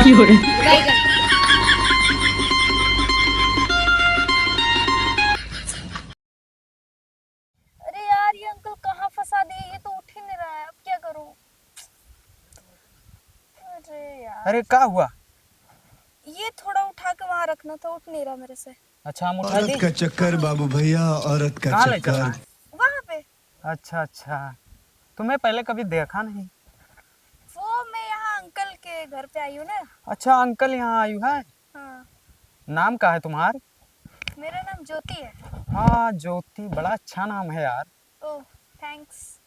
बैगन। अरे यार ये अंकल कहाँ फंसा दिए, ये तो उठ ही नहीं रहा है, अब क्या करूं। अरे यार अरे क्या हुआ? ये थोड़ा उठा के वहां रखना था, उठ नहीं रहा मेरे से। अच्छा हम उठा औरत दी। का चक्कर बाबू भैया, औरत का कहाँ ले चलना चक्कर। है? वहां पे अच्छा अच्छा, तुम्हें पहले कभी देखा नहीं। वो मैं यहाँ अंकल के घर पे आई हूँ ना। अच्छा अंकल यहाँ आयु है। हाँ नाम क्या है तुम्हार? मेरा नाम ज्योति है। हाँ ज्योति, बड़ा अच्छा नाम है यार। ओह थैंक्स।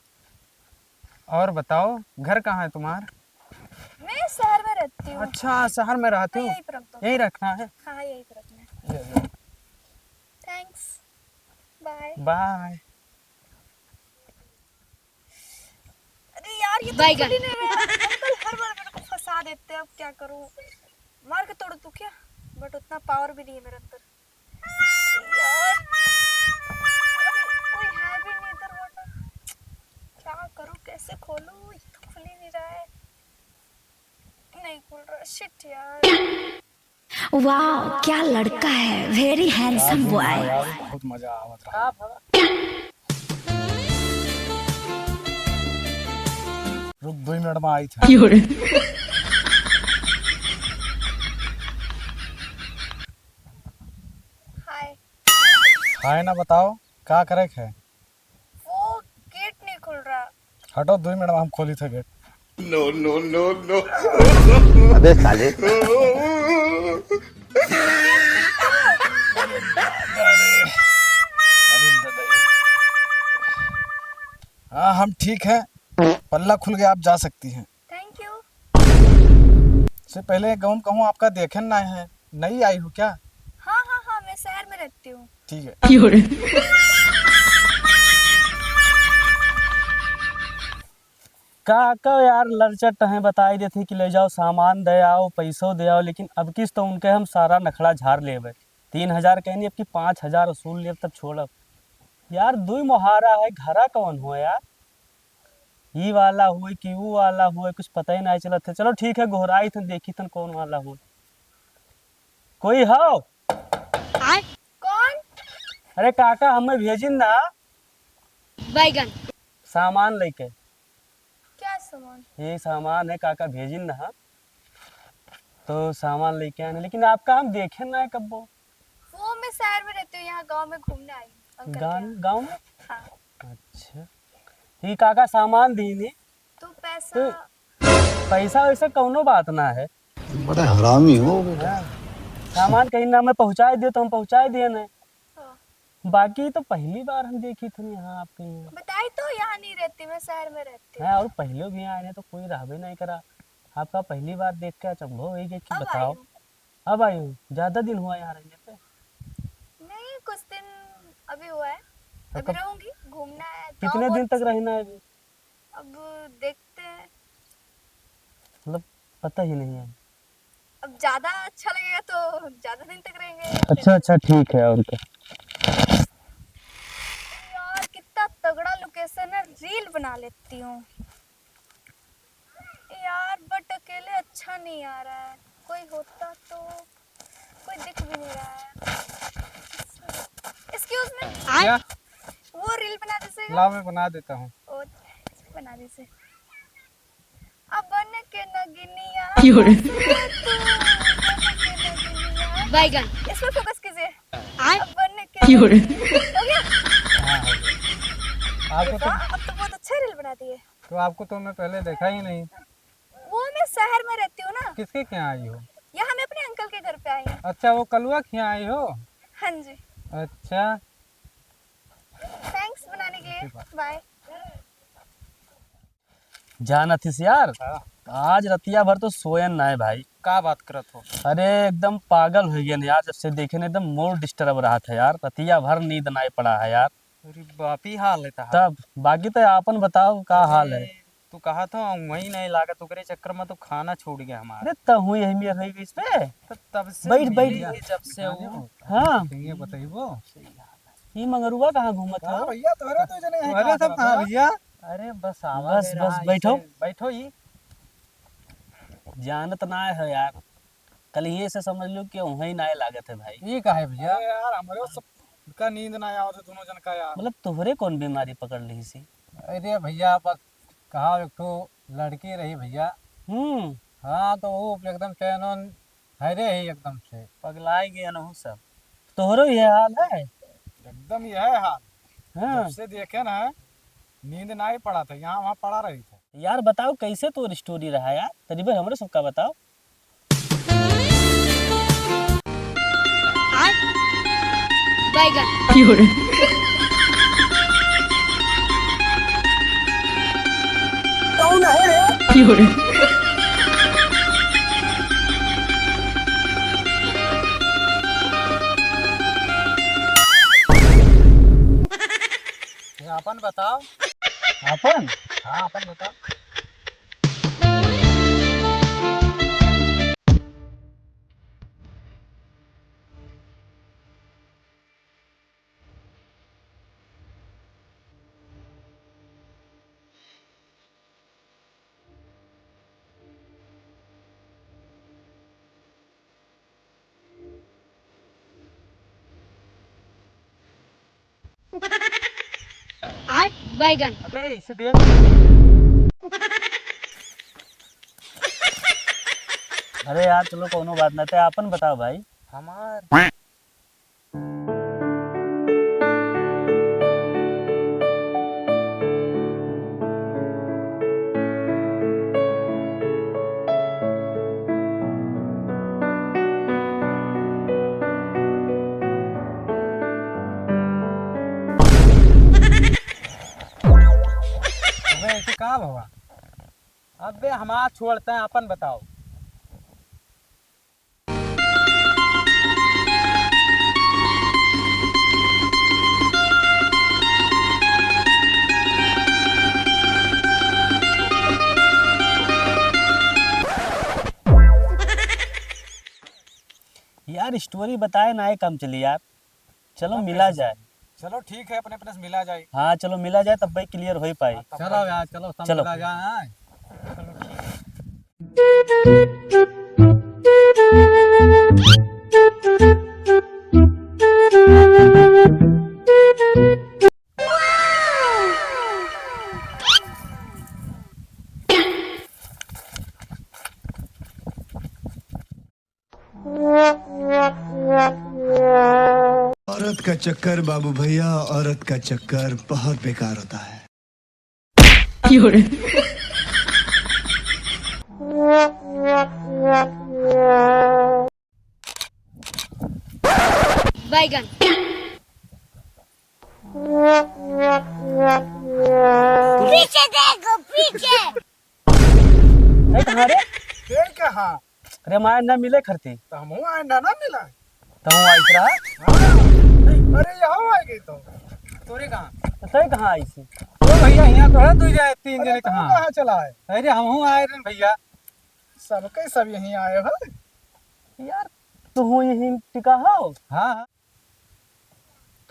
और बताओ घर कहाँ है तुम्हार? मैं शहर में रहती हूँ। अच्छा शहर में रहते हाँ हो। यहीं पे रख दो। यही रखना है। हाँ यहीं पे रखना है। Thanks bye. बाय। अरे यार ये तो बैगन। खुल ही नहीं रहा है। अंकल हर बार मेरे को फंसा देते हैं, अब क्या करूँ। मार के तोड़ दूँ क्या, बट उतना पावर भी नहीं है मेरे अंदर यार। कोई है भी नहीं इधर, वरना क्या करूँ, कैसे खोलूँ, ये तो खुल ही नहीं रहा है। नहीं खुल रहा, शिट यार। वाह क्या लड़का है, वेरी हैंडसम बॉय। बहुत मजा आवत रहा। रुक 2 मिनट में आई था। हाय। हाय ना बताओ क्या करे है। वो गेट नहीं खुल रहा। हटो 2 मिनट में हम खोली थे गेट। अबे साले। हाँ हम ठीक हैं, पल्ला खुल गया, आप जा सकती हैं। Thank you. से पहले गाँव कहूँ आपका देखे ना है, नई आई हो क्या? हाँ हाँ हाँ मैं शहर में रहती हूँ। ठीक है। का यार लड़चट है, बताई देती कि ले जाओ सामान दे आओ, पैसों दे आओ, लेकिन अब किस तो उनके हम सारा नखड़ा झाड़ लेवे। 3,000 कहनी, अब की 5,000 वसूल ले तब छोड़ब। यार दुई मोहारा है, घरा कौन हो यार, ई वाला हुए कि वो वाला हुए, कुछ पता ही नहीं चलत है। चलो ठीक है, घोराई थन देखी थन कौन वाला हुए। कोई हो? कौन? अरे काका हमें भेजिन ना बैगन। सामान लेके। क्या सामान? ये सामान है काका, भेजिन ना तो सामान लेके आने, लेकिन आपका हम देखे ना है कब। वो मैं शहर में रहती हूँ, यहाँ गांव में घूमने आई हूँ अंकल के यहाँ। गाँव में? हाँ। अच्छा ये काका सामान दी नहीं तो पैसा? तो पैसा वैसा कौनो बात ना है। बड़ा हरामी हो बेटा। हाँ, सामान कहीं ना मैं पहुंचा दियो तो हम पहुंचा दिए ना। हाँ। बाकी तो पहली बार हम देखी थी यहाँ आपके यहाँ। बताई तो, यहाँ नहीं रहती मैं, शहर में रहती हूँ। है और पहले भी आए हैं तो कोई रहबे नहीं करा। आपका पहली बार देख के अचंभो हो गया कि अब आई बताओ। हूँ। अब आई हूँ, ज्यादा दिन हुआ यहाँ रहने पे? नहीं कुछ दिन अभी हुआ है, तो अभी कब- रहूंगी, घूमना है। कितने दिन तक रहना है अभी? अब देखते हैं, मतलब पता ही नहीं है। अब ज्यादा अच्छा लगेगा तो ज्यादा दिन तक रहेंगे। अच्छा अच्छा ठीक है। और क्या यार कितना तगड़ा लोकेशन है, रील बना लेती हूँ यार, बट अकेले अच्छा नहीं आ रहा है। कोई होता तो, कोई दिख भी नहीं रहा है। एक्सक्यूज मी, क्या? वो रील बना दीजिएगा। ला मैं बना देता हूँ। ओ बना दीजिए। अब बन के नगिनिया बैगन। इस पर फोकस कीजिए। आय। अब बन के हो गया। आपको तो, अब तो बहुत अच्छा रील बना दिए। आपको तो मैं पहले देखा ही नहीं। वो मैं शहर में रहती हूँ ना, किसके क्या आई हो? यहाँ मैं अपने अंकल के घर पे आई हूँ। अच्छा वो कलुआ के यहाँ आई हो? हाँ जी। अच्छा थैंक्स बनाने के लिए, बाय। जाना थी यार, आज रतिया भर तो सोयन ना है भाई। का बात करत हो? अरे एकदम पागल हो गया यार, जब से देखे ना एकदम मूड डिस्टर्ब रहा था यार, रतिया भर नींद नहीं पड़ा है यार। अरे बापी हाल है तब बाकी तो आपन बताओ का हाल है। तू कहा था वही नहीं लागत, ओकरे चक्कर में तो खाना छूट गया हमारा। अरे तब हुई है मेरे रही इस पे। तो तब से बैठ बैठ। मिली जब से वो हाँ ये बताइबो। ये मंगरुआ कहाँ घूमत है? भैया तोरे तो जने है। अरे सब कहां भैया? अरे बस आवा बस बस बैठो। बैठो ही। जानत ना है यार, कल ये से समझ लो कि वही ना लागत है भाई। ये का है भैया यार, हमारे सब का नींद ना आया दोनों जन का यार। मतलब तोहरे कौन बीमारी पकड़ ली सी? अरे भैया बस कहा एक तो लड़की रही भैया। हाँ तो वो एकदम चैन है रे ही एकदम से पगलाई गया ना सब। तोहरो ये हाल है? एकदम ये है हाल। हाँ जब से देखे ना नींद ना ही पड़ा था, यहाँ वहाँ पड़ा रही थे। यार बताओ कैसे तोर स्टोरी रहा यार, तरीबे हमरे सबका बताओ। बैगन अपन बताओ। अपन हाँ अपन बताओ। बैगन अबे इसे देख। अरे यार चलो कोनो बात ना, ते अपन बताओ भाई। हमार अबे ऐसे कहाँ होगा? अबे हमारा छोड़ते हैं, अपन बताओ। यार स्टोरी बताए ना, कम चली यार, चलो मिला जाए। चलो ठीक है, अपने अपने से मिला जाए। हाँ चलो मिला जाए तब भाई क्लियर हो ही पाए। चलो यार चलो सब चलो। मिला जाए। औरत का चक्कर बाबू भैया, औरत का चक्कर बहुत बेकार होता है। बैगन पीछे देखो पीछे। नहीं कहाँ रे? पेड़ कहाँ? अरे माया ना मिले खरती तो हम आए ना मिला। तो आई रहा। हाँ। अरे यहाँ आ गई तो तोरे कहाँ? तो तय कहाँ आई सी? ओ भैया यहाँ तो है, 2 जाए 3 जने कहाँ कहाँ? चला है? अरे हम आए रे भैया। सबके सब यहीं आए हो। यार तू यहीं टिका हो? हाँ हाँ।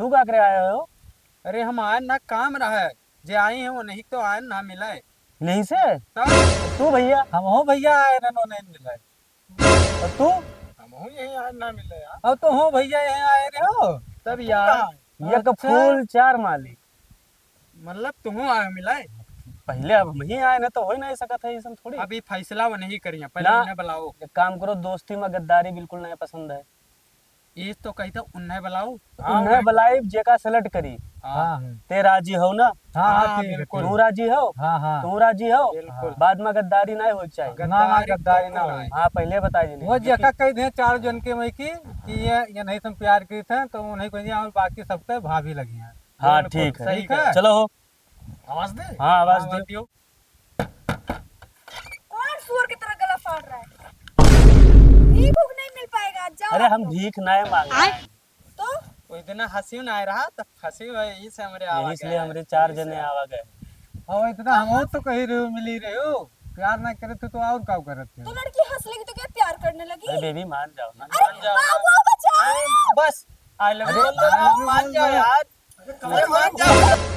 तू क्या करे आया हो? अरे हम आए ना, काम रहा है जे आई हैं वो नहीं तो आए ना मिला है। नहीं से तब तू भैया? हम हो भैया आए रे, नो नहीं मिला है। और तू? हम यहीं आए ना मिले यार। अब तो हो भैया यहाँ आए रे हो। तब यार ये अच्छा। फूल 4 माली मतलब तुम आए मिला है। पहले अब वही आए ना तो हो ही नहीं सकता है, ऐसा थोड़ी। अभी फैसला वो नहीं करिए, पहले ना। उन्हें बुलाओ। एक काम करो, दोस्ती में गद्दारी बिल्कुल नहीं पसंद है। ये तो कहता उन्हें बुलाओ। उन्हें बुलाई जेका सेलेक्ट करी। हाँ ते राजी हो ना? हाँ बिल्कुल। तू राजी हो? हाँ हाँ तू राजी हो? बिल्कुल। बाद में गद्दारी नहीं हो चाहिए। ना गद्दारी ना हो। हाँ पहले बता दी। वो जगह कह दे 4 जन के मई की कि ये नहीं तुम प्यार की थे तो उन्हें कह और बाकी सबके भाभी लगी हैं। हाँ ठीक है, सही है। चलो हो। आवाज दे। हाँ आवाज दे। दियो। कौन सुअर की तरह गला फाड़ रहा है? भीख भूख नहीं मिल पाएगा, जाओ। अरे हम भीख नहीं मांग रहे हैं, तो वो इतना हंसी ना आ रहा तो फंसी हुई से हमारे यही आवाज इसलिए हमारे 4 जने आवा गए। और इतना हम तो कही रहे हो, मिली रहे हो, प्यार ना करे तो और क्या करते तो हो? लड़की हंस लेगी तो क्या प्यार करने लगी? अरे बेबी मान जाओ ना। अरे बाबू बचाओ। बस आई लव यू मान जाओ यार। अरे मान जाओ।